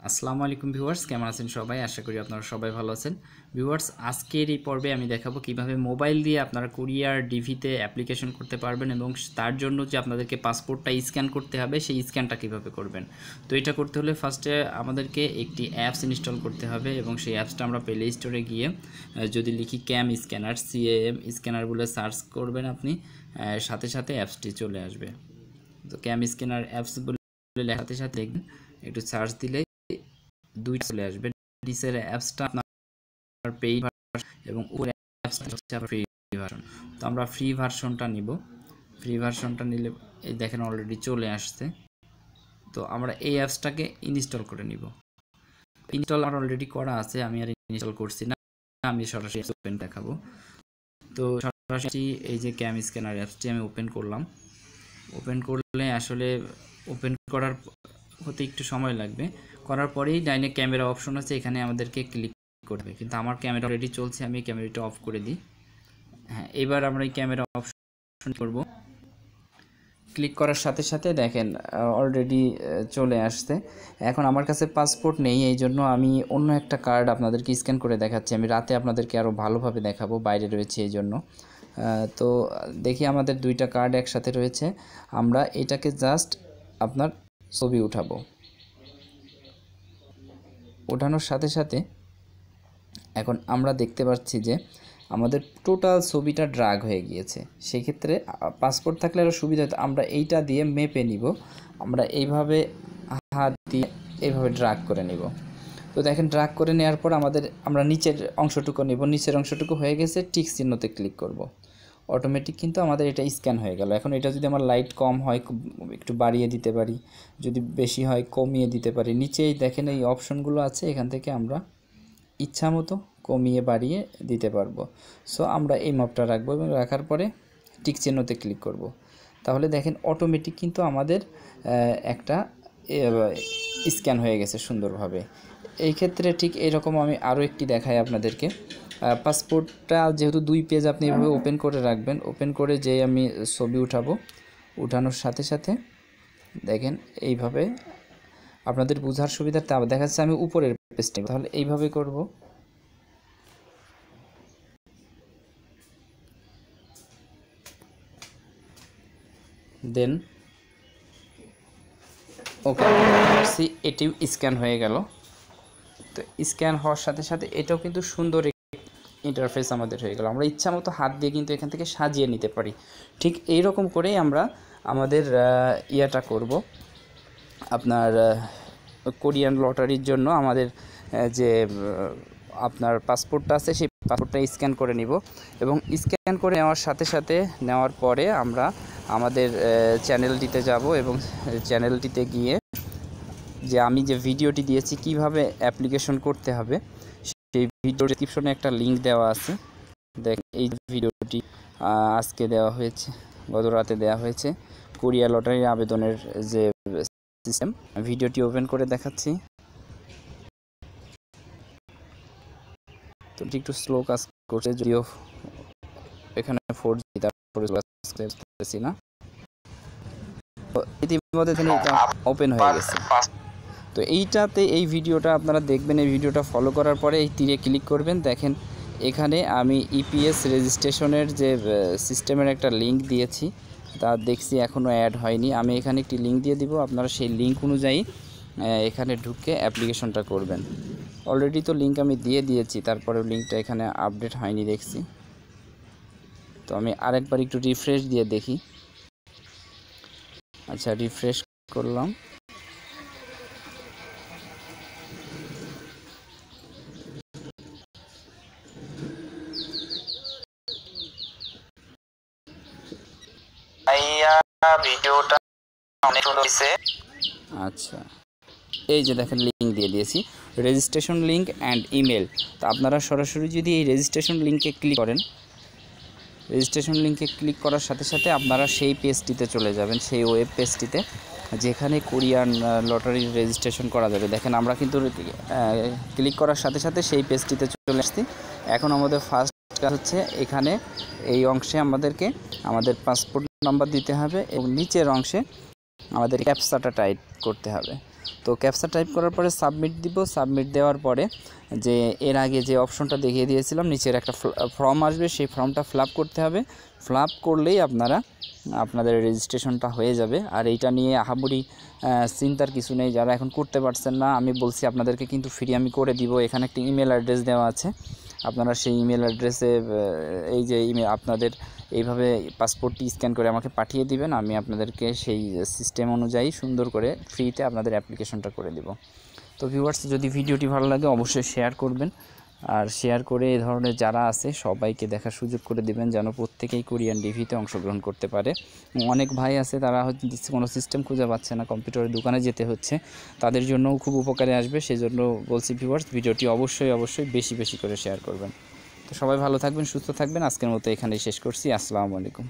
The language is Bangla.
আসসালামু আলাইকুম ভিউয়ার্স, কেমন আছেন সবাই? আশা করি আপনারা সবাই ভালো আছেন। ভিউয়ার্স, আজকের এই পর্বে আমি দেখাবো কিভাবে মোবাইল দিয়ে আপনারা কুরিয়ার ডিভিতে অ্যাপ্লিকেশন করতে পারবেন এবং তার জন্য যে আপনাদেরকে পাসপোর্টটা স্ক্যান করতে হবে সেই স্ক্যানটা কিভাবে করবেন। তো এটা করতে হলে ফার্স্টে আমাদেরকে একটি অ্যাপস ইনস্টল করতে হবে এবং সেই অ্যাপসটা আমরা প্লে স্টোরে গিয়ে যদি লিখি ক্যাম স্ক্যানার, CAM স্ক্যানার বলে সার্চ করবেন আপনি, সাথে সাথে অ্যাপসটি চলে আসবে। তো ক্যাম স্ক্যানার অ্যাপস বলে লেখার সাথে দেখবেন একটু সার্চ দিলে দুইটা চলে আসবে। নিচের অ্যাপসটা আপনার পেইড ভার্সন এবং উপরে অ্যাপসটা হচ্ছে ফ্রি ভার্সন। তো আমরা ফ্রি ভার্সনটা নিব। ফ্রি ভার্সনটা নিলে এই দেখেন অলরেডি চলে আসছে। তো আমরা এই অ্যাপসটাকে ইনস্টল করে নিব। ইনস্টল আমার অলরেডি করা আছে, আমি আর ইনস্টল করছি না, আমি সরাসরি ওপেন দেখাবো। তো সরাসরি এই যে ক্যাম স্ক্যানার অ্যাপসটি আমি ওপেন করলাম। ওপেন করলে আসলে ওপেন করার হতে একটু সময় লাগবে। করার পরেই ডাইনে ক্যামেরা অপশন আছে, এখানে আমাদেরকে ক্লিক করবে, কিন্তু আমার ক্যামেরা অলরেডি চলছে, আমি ক্যামেরাটা অফ করে দিই। হ্যাঁ, এবার আমরা এই ক্যামেরা অপশন করব। ক্লিক করার সাথে সাথে দেখেন অলরেডি চলে আসছে। এখন আমার কাছে পাসপোর্ট নেই, এই জন্য আমি অন্য একটা কার্ড আপনাদেরকে স্ক্যান করে দেখাচ্ছি। আমি রাতে আপনাদেরকে আরও ভালোভাবে দেখাবো, বাইরে রয়েছে এই জন্য। তো দেখি আমাদের দুইটা কার্ড একসাথে রয়েছে। আমরা এটাকে জাস্ট আপনার ছবি উঠাবো। ওঠানোর সাথে সাথে এখন আমরা দেখতে পাচ্ছি যে আমাদের টোটাল ছবিটা ড্রাগ হয়ে গিয়েছে। সেই ক্ষেত্রে পাসপোর্ট থাকলে আরও সুবিধা হতো। আমরা এইটা দিয়ে মেপে নিব, আমরা এইভাবে হাত দিয়ে এইভাবে ড্রাগ করে নিব। তো দেখেন ড্রাগ করে নেওয়ার পর আমরা নিচের অংশটুকু নিব। নিচের অংশটুকু হয়ে গেছে, টিক চিহ্নতে ক্লিক করব। অটোমেটিক কিন্তু আমাদের এটা স্ক্যান হয়ে গেল। এখন এটা যদি আমার লাইট কম হয় একটু বাড়িয়ে দিতে পারি, যদি বেশি হয় কমিয়ে দিতে পারি। নিচেই দেখেন এই অপশনগুলো আছে, এখান থেকে আমরা ইচ্ছা মতো কমিয়ে বাড়িয়ে দিতে পারবো। সো আমরা এই মাপটা রাখবো এবং রাখার পরে টিক চিহ্নতে ক্লিক করব। তাহলে দেখেন অটোমেটিক কিন্তু আমাদের একটা স্ক্যান হয়ে গেছে সুন্দরভাবে। এই ক্ষেত্রে ঠিক এরকম আমি আরও একটি দেখাই আপনাদেরকে। পাসপোর্টটা যেহেতু 2 পেজ আপনি এভাবে ওপেন করে রাখবেন। ওপেন করে যে আমি ছবি উঠাবো, উঠানোর সাথে সাথে দেখেন এইভাবে আপনাদের বোঝার সুবিধার্থে আবার দেখা যাচ্ছে আমি উপরের পেজটা, তাহলে এইভাবে করব। দেন ওকে, এটিও স্ক্যান হয়ে গেল। তো স্ক্যান হওয়ার সাথে সাথে এটাও কিন্তু সুন্দর ইন্টারফেস আমাদের হয়ে গেল। আমরা ইচ্ছা মতো হাত দিয়ে কিন্তু এখান থেকে সাজিয়ে নিতে পারি। ঠিক এই রকম করেই আমরা আমাদের ইয়াটা করব। আপনার কোরিয়ান লটারির জন্য আমাদের যে আপনার পাসপোর্টটা আছে সেই পাসপোর্টটা স্ক্যান করে নিব এবং স্ক্যান করে নেওয়ার সাথে সাথে নেওয়ার পরে আমরা আমাদের চ্যানেলটিতে যাব এবং চ্যানেলটিতে গিয়ে যে আমি যে ভিডিওটি দিয়েছি কিভাবে অ্যাপ্লিকেশন করতে হবে সেই ভিডিও ডেসক্রিপশনে একটা লিঙ্ক দেওয়া আছে। দেখেন এই ভিডিওটি আজকে দেওয়া হয়েছে, গত রাতে দেওয়া হয়েছে, কোরিয়া লটারির আবেদনের যে সিস্টেম। ভিডিওটি ওপেন করে দেখাচ্ছি। তো একটু স্লো কাজ করছে, যদিও এখানে 4G তারপরে আসতেছি না। তো ইতিমধ্যে এটা ওপেন হয়ে গেছে। তো এইটাতে এই ভিডিওটা আপনারা দেখবেন, এই ভিডিওটা ফলো করার পরে এই তীরে ক্লিক করবেন। দেখেন এখানে আমি EPS রেজিস্ট্রেশনের যে সিস্টেমের একটা লিঙ্ক দিয়েছি, তা দেখছি এখনও অ্যাড হয়নি। আমি এখানে একটি লিঙ্ক দিয়ে দিব, আপনারা সেই লিঙ্ক অনুযায়ী এখানে ঢুকে অ্যাপ্লিকেশনটা করবেন। অলরেডি তো লিঙ্ক আমি দিয়ে দিয়েছি, তারপরেও লিঙ্কটা এখানে আপডেট হয়নি দেখছি। তো আমি আরেকবার একটু রিফ্রেশ দিয়ে দেখি। আচ্ছা, রিফ্রেশ করলাম। ভিডিওটা অনেক সুন্দর হয়েছে। আচ্ছা, এই যে দেখেন লিঙ্ক দিয়ে দিয়েছি, রেজিস্ট্রেশন লিঙ্ক অ্যান্ড ইমেল। তো আপনারা সরাসরি যদি এই রেজিস্ট্রেশন লিঙ্কে ক্লিক করেন, রেজিস্ট্রেশন লিঙ্কে ক্লিক করার সাথে সাথে আপনারা সেই পেজটিতে চলে যাবেন, সেই ওয়েব পেজটিতে যেখানে কোরিয়ান লটারির রেজিস্ট্রেশন করা যাবে। দেখেন আমরা কিন্তু ক্লিক করার সাথে সাথে সেই পেজটিতে চলে আসছি। এখন আমাদের ফার্স্ট কাজ হচ্ছে এখানে এই অংশে আমাদেরকে আমাদের পাসপোর্ট নাম্বার দিতে হবে এবং নিচের অংশে আমাদের ক্যাপচাটা টাইপ করতে হবে। তো ক্যাপচা টাইপ করার পরে সাবমিট দিব। সাবমিট দেওয়ার পরে যে এর আগে যে অপশনটা দেখিয়ে দিয়েছিলাম নিচের একটা ফর্ম আসবে, সেই ফর্মটা ফিল আপ করতে হবে। ফিল আপ করলেই আপনাদের রেজিস্ট্রেশনটা হয়ে যাবে। আর এইটা নিয়ে আহামরি চিন্তার কিছু নেই। যারা এখন করতে পারছেন না, আমি বলছি আপনাদেরকে কিন্তু ফ্রি আমি করে দিব। এখানে একটা ইমেল অ্যাড্রেস দেওয়া আছে, আপনারা সেই ইমেল অ্যাড্রেসে এই যে আপনাদের এইভাবে পাসপোর্টটি স্ক্যান করে আমাকে পাঠিয়ে দিবেন। আমি আপনাদেরকে সেই সিস্টেম অনুযায়ী সুন্দর করে ফ্রিতে আপনাদের অ্যাপ্লিকেশনটা করে দেব। তো ভিউয়ার্স, যদি ভিডিওটি ভালো লাগে অবশ্যই শেয়ার করবেন, আর শেয়ার করে এই ধরনের যারা আছে সবাইকে দেখার সুযোগ করে দিবেন, যেন প্রত্যেকেই কোরিয়ান ডিভিতে অংশগ্রহণ করতে পারে। অনেক ভাই আছে তারা হয়তো কোনো সিস্টেম খুঁজে পাচ্ছে না, কম্পিউটারের দোকানে যেতে হচ্ছে, তাদের জন্যও খুব উপকারে আসবে। সেই জন্য বলছি ভিউয়ার্স, ভিডিওটি অবশ্যই বেশি করে শেয়ার করবেন। তো সবাই ভালো থাকবেন, সুস্থ থাকবেন। আজকের মতো এখানেই শেষ করছি। আসসালামু আলাইকুম।